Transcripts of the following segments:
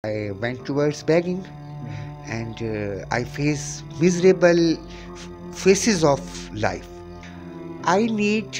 I went towards begging and I face miserable phases of life. I need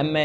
MA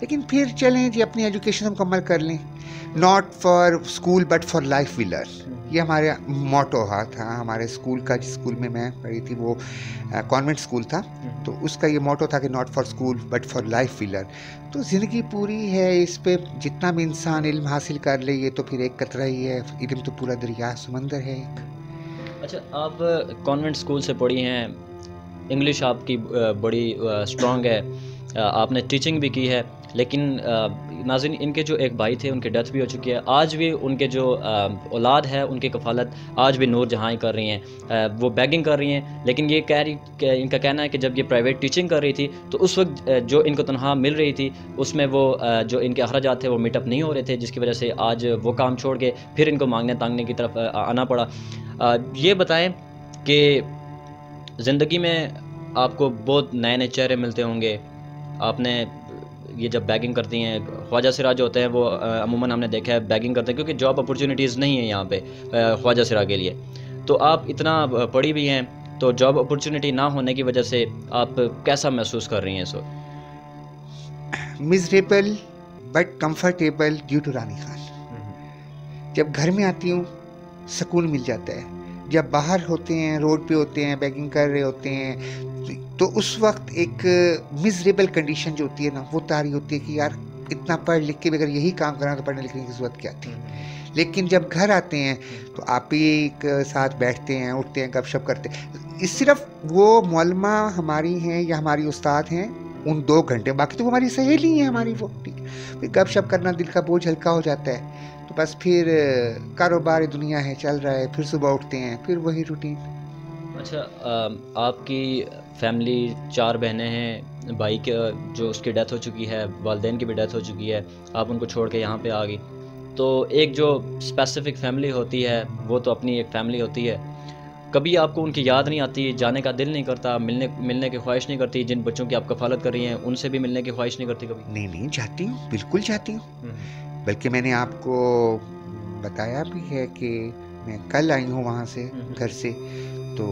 لیکن پھر چلیں جی اپنی education مکمل کر لیں. Not for school but for life we learn, یہ ہمارے موٹو تھا. ہمارے اسکول کا, جس اسکول میں میں پڑھی تھی وہ کانوینٹ اسکول تھا, تو اس کا یہ موٹو تھا کہ not for school but for life we learn. تو زندگی پوری ہے اس پہ, جتنا بھی انسان علم حاصل کر لے یہ تو پھر ایک قطرہ ہی ہے, علم تو پورا دریا سمندر ہے ایک. اچھا, آپ کانوینٹ اسکول سے پڑھی ہیں, انگلش آپ کی بڑی اسٹرانگ ہے, آپ نے ٹیچنگ بھی کی ہے, لیکن ناظرین ان کے جو ایک بھائی تھے ان کی ڈیتھ بھی ہو چکی ہے. آج بھی ان کے جو اولاد ہے ان کی کفالت آج بھی نور جہاں ہی کر رہی ہیں. وہ بیگنگ کر رہی ہیں, لیکن یہ ان کا کہنا ہے کہ جب یہ پرائیویٹ ٹیچنگ کر رہی تھی تو اس وقت جو ان کو تنخواہ مل رہی تھی اس میں وہ جو ان کے اخراجات تھے وہ میٹ اپ نہیں ہو رہے تھے, جس کی وجہ سے آج وہ کام چھوڑ کے پھر ان کو مانگنے تانگنے کی طرف آنا پڑا. یہ بتائیں کہ زندگی میں آپ کو بہت نئے نئے چہرے ملتے ہوں گے. آپ نے یہ جب بیگنگ کرتی ہیں, خواجہ سرا جو ہوتے ہیں وہ عموماً ہم نے دیکھا ہے بیگنگ کرتے ہیں کیونکہ جاب اپرچونیٹیز نہیں ہیں یہاں پہ خواجہ سرا کے لیے. تو آپ اتنا پڑھی بھی ہیں, تو جاب اپرچونیٹی نہ ہونے کی وجہ سے آپ کیسا محسوس کر رہی ہیں اس وقت؟ Miserable but comfortable due to Rani Khan. جب گھر میں آتی ہوں سکون مل جاتا ہے. جب باہر ہوتے ہیں, روڈ پہ ہوتے ہیں, بیگنگ کر رہے ہوتے ہیں, تو اس وقت ایک مزریبل کنڈیشن جو ہوتی ہے نا وہ تاری ہوتی ہے کہ یار اتنا پڑھ لکھ کے بھی اگر یہی کام کرنا تو پڑھنے لکھنے کی ضرورت کیا تھی. لیکن جب گھر آتے ہیں تو آپ ہی ایک ساتھ بیٹھتے ہیں, اٹھتے ہیں, گپ شپ کرتے ہیں. صرف وہ معلمہ ہماری ہیں یا ہماری استاد ہیں ان 2 گھنٹے, باقی تو وہ ہماری سہیلی ہیں ہماری, وہ ٹھیک ہے. پھر گپ شپ کرنا دل کا بوجھ ہلکا ہو جاتا ہے. تو بس پھر کاروبار دنیا ہے چل رہا ہے, پھر صبح اٹھتے ہیں پھر وہی روٹین. اچھا, آپ کی فیملی 4 بہنیں ہیں, بھائی کے جو اس کی ڈیتھ ہو چکی ہے, والدین کی بھی ڈیتھ ہو چکی ہے, آپ ان کو چھوڑ کے یہاں پہ آ گئی. تو ایک جو اسپیسیفک فیملی ہوتی ہے وہ تو اپنی ایک فیملی ہوتی ہے. کبھی آپ کو ان کی یاد نہیں آتی, جانے کا دل نہیں کرتا, ملنے کی خواہش نہیں کرتی, جن بچوں کی آپ کفالت کر رہی ہیں ان سے بھی ملنے کی خواہش نہیں کرتی کبھی؟ نہیں جاتی ہوں, بالکل جاتی ہوں. بلکہ میں نے آپ کو بتایا بھی ہے کہ میں کل آئی ہوں وہاں سے, گھر سے. تو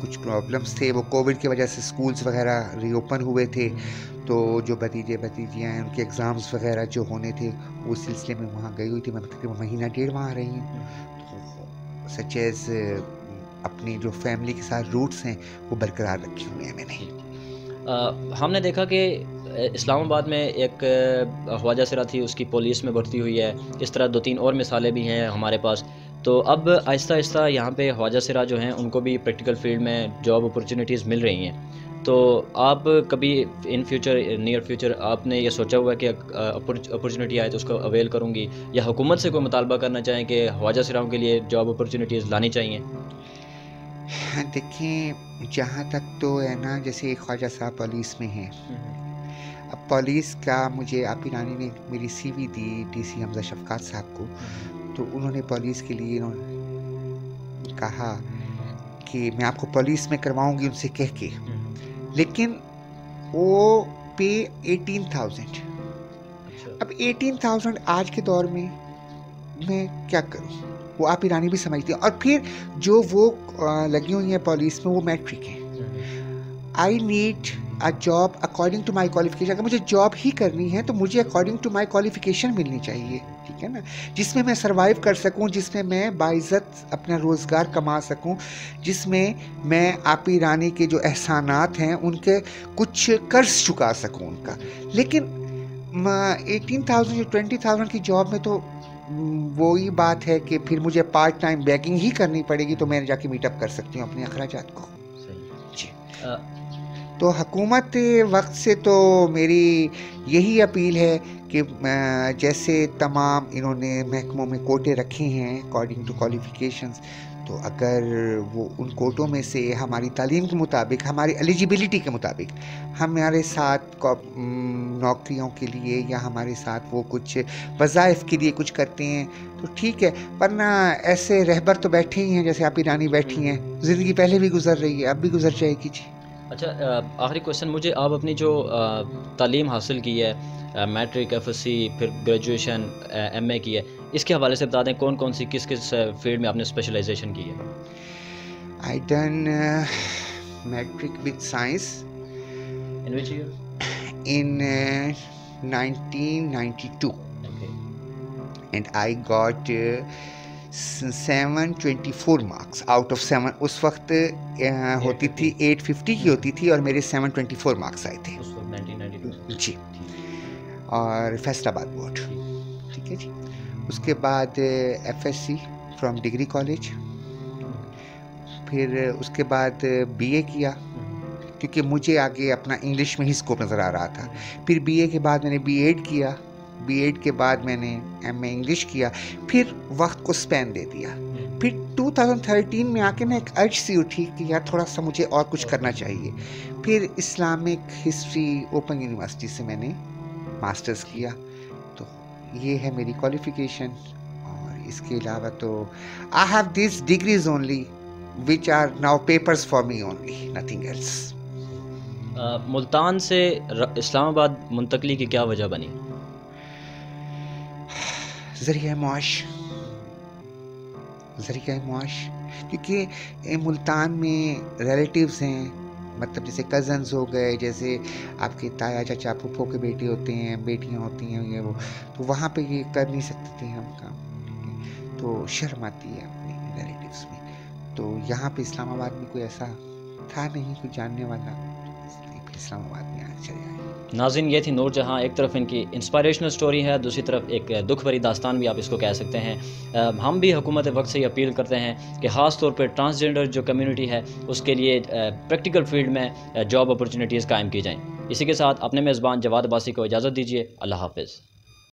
کچھ پرابلمس تھے, وہ کووڈ کی وجہ سے سکولز وغیرہ ری اوپن ہوئے تھے, تو جو بھتیجے بھتیجیاں ہیں ان کے ایگزامس وغیرہ جو ہونے تھے اس سلسلے میں وہاں گئی ہوئی تھی. میں تقریباً 1.5 مہینہ وہاں رہی ہوں. تو سچ ایز اپنی جو فیملی کے ساتھ روٹس ہیں وہ برقرار رکھی ہوئے ہیں میں نے. ہم نے دیکھا کہ اسلام آباد میں ایک خواجہ سرا تھی, اس کی پولیس میں بھرتی ہوئی ہے. اس طرح 2-3 اور مثالیں بھی ہیں ہمارے پاس. تو اب آہستہ آہستہ یہاں پہ خواجہ سرا جو ہیں ان کو بھی پریکٹیکل فیلڈ میں جاب اپرچونیٹیز مل رہی ہیں. تو آپ کبھی ان فیوچر, نیئر فیوچر, آپ نے یہ سوچا ہوا کہ اپرچونیٹی آئے تو اس کو اویل کروں گی, یا حکومت سے کوئی مطالبہ کرنا چاہیں کہ خواجہ سراؤں کے لیے جاب اپرچونیٹیز لانی چاہیے؟ دیکھیں, جہاں تک تو ہے نا, جیسے خواجہ صاحب پولیس میں ہیں. اب پولیس کا مجھے آپ کی رانی نے میری سی وی دی ڈی سی حمزہ شفقات صاحب کو, تو انہوں نے پولیس کے لیے کہا کہ میں آپ کو پولیس میں کرواؤں گی ان سے کہہ کے, لیکن وہ پے 18,000. اب 18,000 آج کے دور میں کیا کروں, وہ آپ ایرانی بھی سمجھتی ہیں. اور پھر جو وہ لگی ہوئی ہیں پولیس میں وہ میٹرک ہیں. I need a job according to my qualification. اگر مجھے جاب ہی کرنی ہے تو مجھے اکارڈنگ ٹو مائی کوالیفیکیشن ملنی چاہیے, ٹھیک ہے نا, جس میں میں سروائیو کر سکوں, جس میں میں باعزت اپنا روزگار کما سکوں, جس میں میں آپ رانی کے جو احسانات ہیں ان کے کچھ قرض چکا سکوں ان کا. لیکن 18,000 یا 20,000 کی جاب میں تو وہی بات ہے کہ پھر مجھے پارٹ ٹائم بیگنگ ہی کرنی پڑے گی, تو میں جا کے میٹ اپ کر سکتی ہوں اپنے اخراجات کو. جی. تو حکومت وقت سے تو میری یہی اپیل ہے کہ جیسے تمام انہوں نے محکموں میں کوٹے رکھے ہیں اکارڈنگ ٹو کوالیفیکیشنز, تو اگر وہ ان کوٹوں میں سے ہماری تعلیم کے مطابق, ہماری ایلیجیبلٹی کے مطابق ہمارے ساتھ نوکریوں کے لیے یا ہمارے ساتھ وہ کچھ وظائف کے لیے کچھ کرتے ہیں تو ٹھیک ہے, ورنہ ایسے رہبر تو بیٹھے ہی ہیں جیسے آپ ایرانی بیٹھی ہیں. زندگی پہلے بھی گزر رہی ہے, اب بھی گزر جائے گی. جی. اچھا, آخری کوشچن مجھے, آپ اپنی جو تعلیم حاصل کی ہے, میٹرک, ایف ایس سی, پھر گریجویشن, ایم اے کی ہے, اس کے حوالے سے بتا دیں کون کون سی کس کس فیلڈ میں آپ نے اسپیشلائزیشن کی ہے؟ I done matric with science. In which year? in 1992 Okay. and I got 724 marks out of 7. اس وقت ہوتی تھی 850 کی ہوتی تھی اور میرے 724 marks آئے تھے اس وقت 1992 جی، اور فیصل آباد بورڈ. ٹھیک ہے جی. اس کے بعد F S C from degree college. پھر اس کے بعد بی اے کیا کیونکہ مجھے آگے اپنا انگلش میں ہی اسکوپ نظر آ رہا تھا. پھر بی اے کے بعد میں نے بی ایڈ کیا. بی ایڈ کے بعد میں نے ایم اے انگلش کیا. پھر وقت کو اسپین دے دیا. پھر 2013 میں آ کے نا ایک ارج سی اٹھی کہ یار تھوڑا سا مجھے اور کچھ کرنا چاہیے. پھر اسلامک ہسٹری اوپن یونیورسٹی سے میں نے ماسٹرز کیا. تو یہ ہے میری کوالیفیکیشن. اور اس کے علاوہ تو I have these degrees only which are now papers for me only, nothing else. Multan سے اسلام آباد منتقلی کی کیا وجہ بنی؟ ذریعہ معاش. کیونکہ ملتان میں ریلیٹیوز ہیں، مطلب جیسے کزنز ہو گئے، جیسے آپ کے تایا چاچا پھپھو کے بیٹے ہوتے ہیں، بیٹیاں ہوتی ہیں، یہ وہ، تو وہاں پہ یہ کر نہیں سکتے تھے ہم کام. تو شرم آتی ہے اپنے ریلیٹیوز میں. تو یہاں پہ اسلام آباد میں کوئی ایسا تھا نہیں کوئی جاننے والا، اس لیے پھر اسلام آباد میں چلے آئے. ناظرین، یہ تھی نور جہاں. ایک طرف ان کی انسپائریشنل سٹوری ہے، دوسری طرف ایک دکھ بھری داستان بھی آپ اس کو کہہ سکتے ہیں. ہم بھی حکومت وقت سے یہ اپیل کرتے ہیں کہ خاص طور پہ ٹرانسجینڈر جو کمیونٹی ہے اس کے لیے پریکٹیکل فیلڈ میں جاب اپرچونیٹیز قائم کی جائیں. اسی کے ساتھ اپنے میزبان جواد عباسی کو اجازت دیجیے. اللہ حافظ.